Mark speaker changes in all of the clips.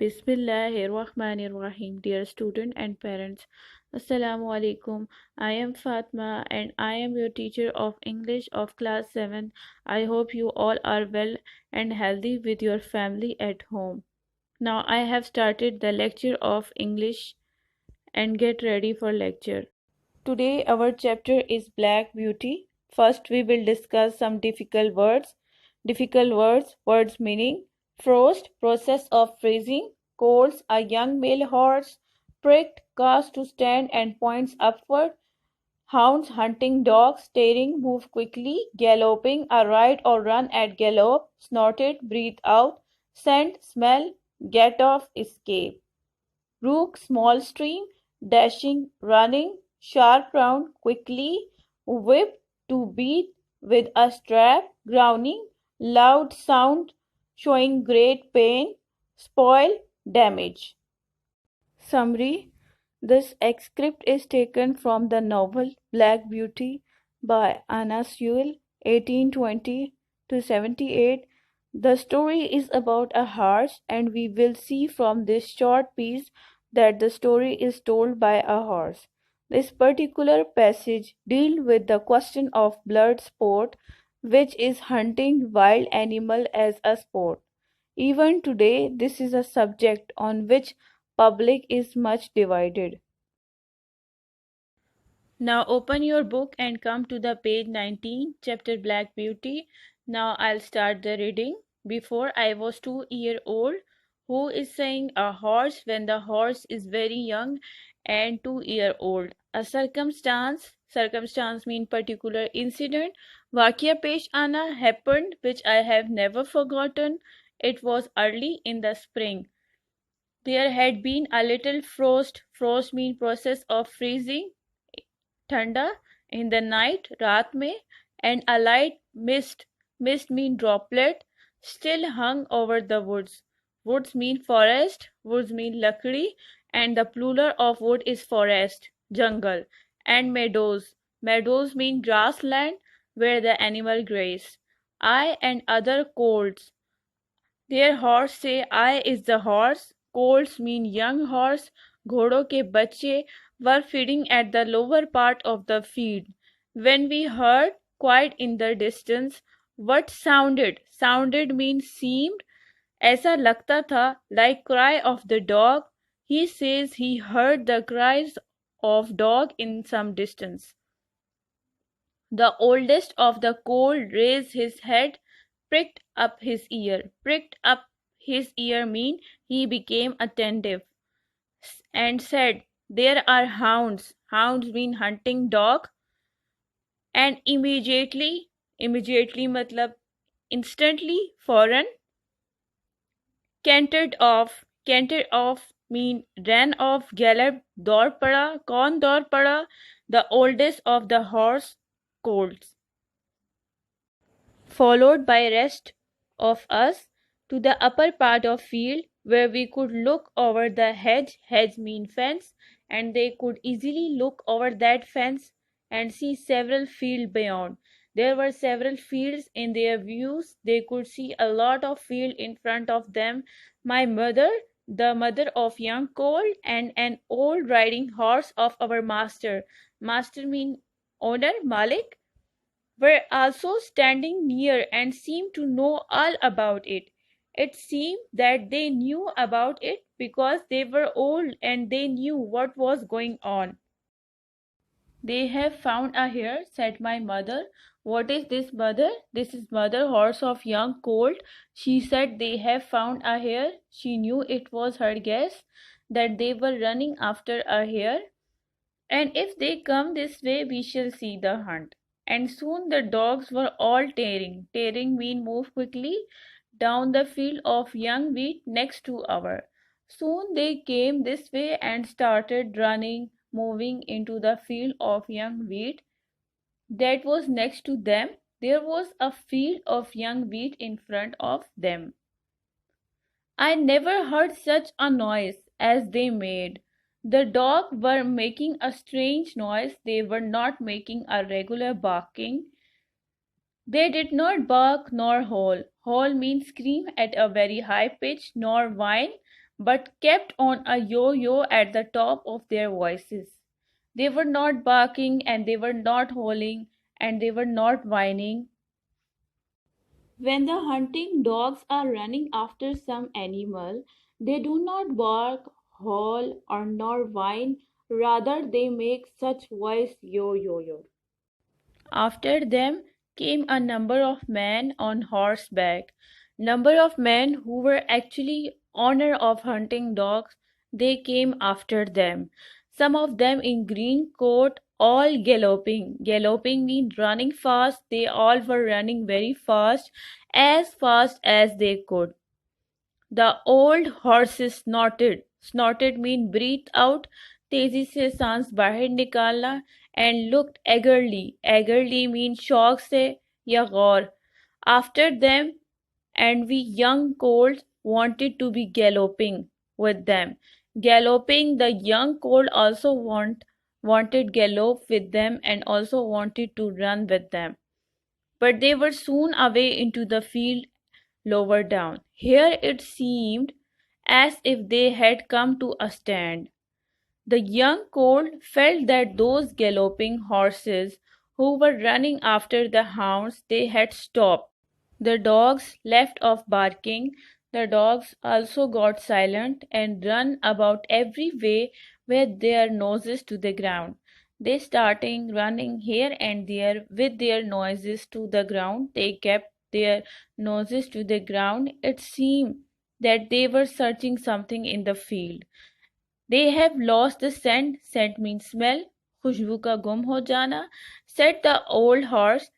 Speaker 1: Bismillahirrahmanirrahim. Dear student and parents, Assalamu alaikum. I am Fatma and I am your teacher of English of class 7. I hope you all are well and healthy with your family at home. Now I have started the lecture of English and get ready for lecture. Today our chapter is Black Beauty. First we will discuss some difficult words. Difficult words, words meaning. Frost, process of freezing. Colts, a young male horse. Pricked, cast to stand and points upward. Hounds, hunting dogs, staring, move quickly. Galloping, a ride or run at gallop. Snorted, breathe out. Scent, smell, get off, escape. Brook, small stream, dashing, running, sharp round, quickly, whip, to beat with a strap, groaning, loud sound, showing great pain, spoil, damage. Summary. This excerpt is taken from the novel Black Beauty by Anna Sewell, 1820 to 78. The story is about a horse, and we will see from this short piece that the story is told by a horse. This particular passage deals with the question of blood sport, which is hunting wild animal as a sport. Even today, this is a subject on which public is much divided. Now open your book and come to the page 19, chapter Black Beauty. Now I'll start the reading. Before I was 2 years old. Who is saying a horse when the horse is very young and 2 years old? A circumstance. Circumstance mean particular incident. Vakya pesh ana happened which I have never forgotten. It was early in the spring. There had been a little frost. Frost mean process of freezing. Thanda in the night, raat mein, and a light mist. Mist mean droplet. Still hung over the woods. Woods mean forest. Woods mean lakdi, and the plural of wood is forest, jungle, and meadows. Meadows mean grassland where the animal graze. I and other colts. Their horse say I is the horse. Colts mean young horse. Ghodo ke bacche were feeding at the lower part of the field. When we heard, quite in the distance, what sounded. Sounded means seemed. ऐसा लगता था, like cry of the dog. He says he heard the cries of dog in some distance. The oldest of the colt raised his head, pricked up his ear. Pricked up his ear mean he became attentive and said, "There are hounds." Hounds mean hunting dog. And immediately matlab instantly, foreign. Cantered off. Cantered off mean ran off, galloped, दौड़ पड़ा. कौन दौड़ पड़ा? The oldest of the horse colts. Followed by rest of us to the upper part of field where we could look over the hedge. Hedge mean fence, and they could easily look over that fence and see several fields beyond. There were several fields in their views. They could see a lot of field in front of them. My mother, the mother of young colt, and an old riding horse of our master. Master mean owner, Malik, were also standing near and seemed to know all about it. It seemed that they knew about it because they were old and they knew what was going on. They have found a hare, said my mother. What is this, mother? This is mother horse of young colt. She said they have found a hare. She knew it was her guess that they were running after a hare. And if they come this way, we shall see the hunt. And soon the dogs were all tearing. Tearing mean move quickly down the field of young wheat next to our. Soon they came this way and started running, moving into the field of young wheat that was next to them. There was a field of young wheat in front of them. I never heard such a noise as they made. The dogs were making a strange noise. They were not making a regular barking. They did not bark nor howl. Howl means scream at a very high pitch, nor whine, but kept on a yo-yo at the top of their voices. They were not barking, and they were not howling, and they were not whining. When the hunting dogs are running after some animal, they do not bark, howl, or nor whine, rather they make such voice yo yo yo. After them came a number of men on horseback, number of men who were actually owner of hunting dogs. They came after them, some of them in green coat, all galloping. Galloping means running fast. They all were running very fast as they could. The old horses snorted. Snorted mean breathe out, तेजी से सांस बाहर निकालना, and looked eagerly. Eagerly mean शौक से या गौर. After them, and we young colts wanted to be galloping with them. Galloping, the young colt also wanted gallop with them and also wanted to run with them. But they were soon away into the field lower down. Here it seemed as if they had come to a stand. The young colt felt that those galloping horses who were running after the hounds they had stopped. The dogs left off barking. The dogs also got silent and ran about every way with their noses to the ground. They started running here and there with their noses to the ground. They kept their noses to the ground. It seemed that they were searching something in the field. They have lost the scent. Scent means smell. खुशबू का गुम हो जाना. Said the old horse.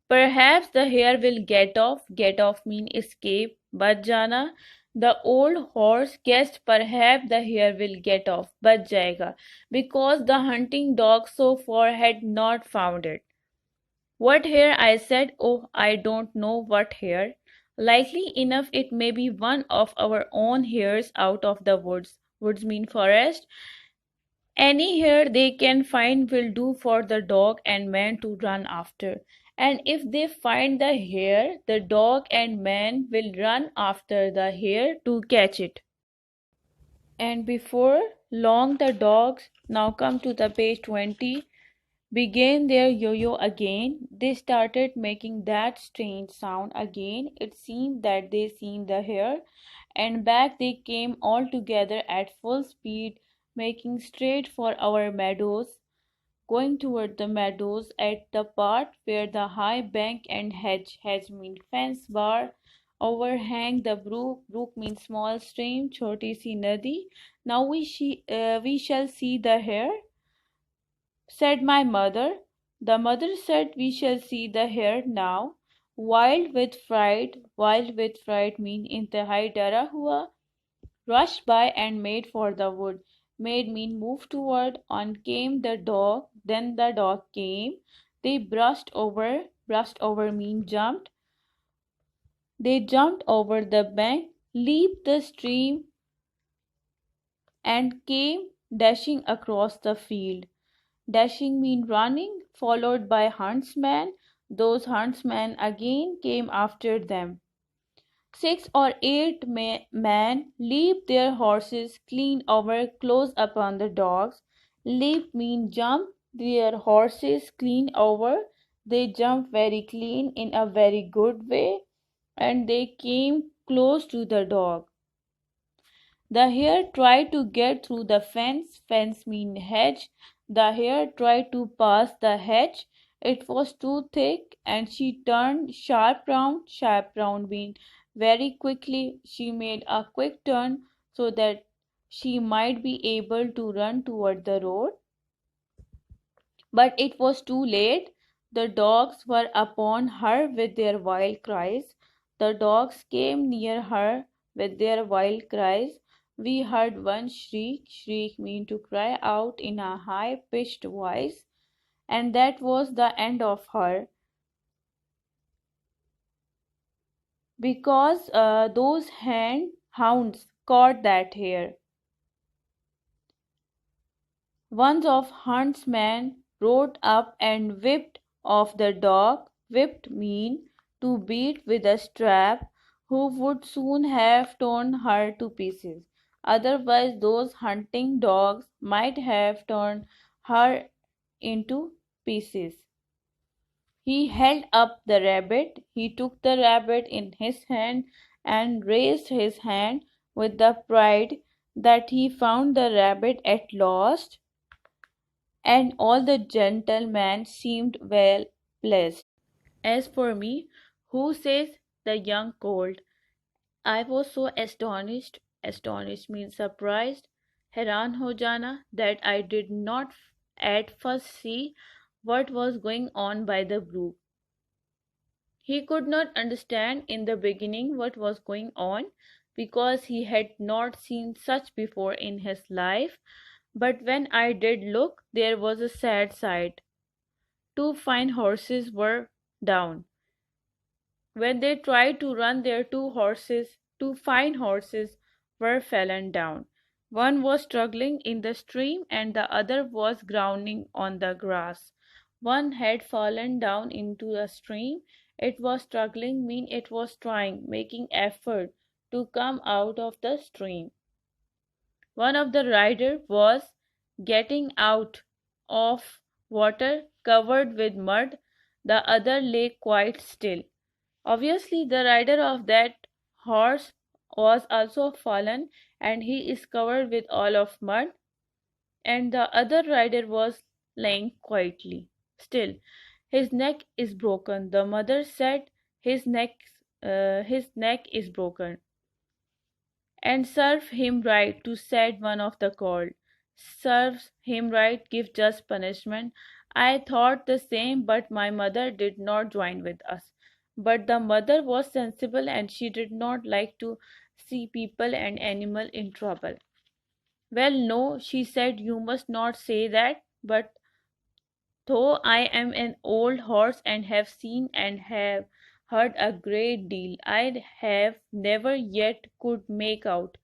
Speaker 1: Perhaps the hare will get off. Get off mean escape. बच जाना. The old horse guessed perhaps the hare will get off. बच जाएगा. Because the hunting dog so far had not found it. What hare? I said. Oh, I don't know what hare. Likely enough it may be one of our own hares out of the woods. Woods mean forest. Any hare they can find will do for the dog and man to run after. And if they find the hare, the dog and man will run after the hare to catch it. And before long, the dogs, now come to the page 20, began their yo-yo again. They started making that strange sound again. It seemed that they seen the hare, and back they came all together at full speed, making straight for our meadows, going toward the meadows at the part where the high bank and hedge mean fence bar, overhang the brook means small stream, choti si nadi. Now we shall see the hare, said my mother. The mother said, we shall see the hare now. Wild with fright mean intihai dara hua, rushed by and made for the wood. Made mean move toward. On came the dog. Then the dog came. They brushed over mean jumped. They jumped over the bank, leaped the stream, and came dashing across the field. Dashing mean running, followed by huntsmen. Those huntsmen again came after them. 6 or 8 men leaped their horses clean over close upon the dogs. Leap mean jump their horses clean over. They jumped very clean in a very good way, and they came close to the dog. The hare tried to get through the fence. Fence mean hedge. The hare tried to pass the hedge. It was too thick, and she turned sharp round. Sharp round mean very quickly. She made a quick turn so that she might be able to run toward the road. But it was too late. The dogs were upon her with their wild cries. The dogs came near her with their wild cries. We heard one shriek. Shriek mean to cry out in a high-pitched voice, and that was the end of her, because those hounds caught that hare. One of huntsmen rode up and whipped off the dog. Whipped mean to beat with a strap, who would soon have torn her to pieces. Otherwise, those hunting dogs might have torn her into pieces. He held up the rabbit. He took the rabbit in his hand and raised his hand with the pride that he found the rabbit at last, and all the gentlemen seemed well pleased. As for me, who says the young colt, I was so astonished, astonished means surprised, हैरान हो जाना, that I did not at first see what was going on by the brook. He could not understand in the beginning what was going on, because he had not seen such before in his life. But when I did look, there was a sad sight. Two fine horses were down. When they tried to run, their two fine horses, were fallen down. One was struggling in the stream and the other was grounding on the grass. One had fallen down into the stream. It was struggling, mean it was trying, making effort to come out of the stream. One of the riders was getting out of water covered with mud. The other lay quite still. Obviously, the rider of that horse was also fallen, and he is covered with all of mud, and the other rider was lying quietly still. His neck is broken. The mother said, his neck is broken. And serve him right too, said one of the court. Serves him right, give just punishment. I thought the same, but my mother did not join with us. But the mother was sensible and she did not like to see people and animal in trouble. Well, no, she said, you must not say that, but though I am an old horse and have seen and have heard a great deal, I have never yet could make out.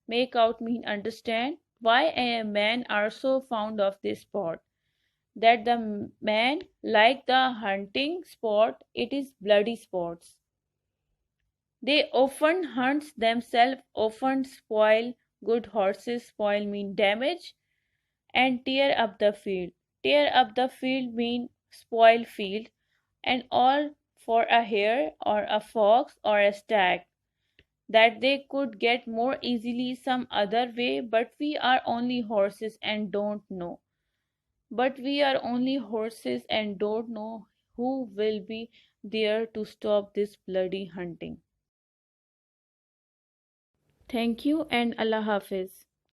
Speaker 1: Make out mean understand why a man are so fond of this sport. That the man like the hunting sport, it is bloody sports. They often hunt themselves, often spoil good horses, spoil mean damage, and tear up the field. Tear up the field mean spoil field, and all for a hare or a fox or a stag, that they could get more easily some other way, but we are only horses and don't know. But we are only horses and don't know who will be there to stop this bloody hunting. Thank you and Allah Hafiz.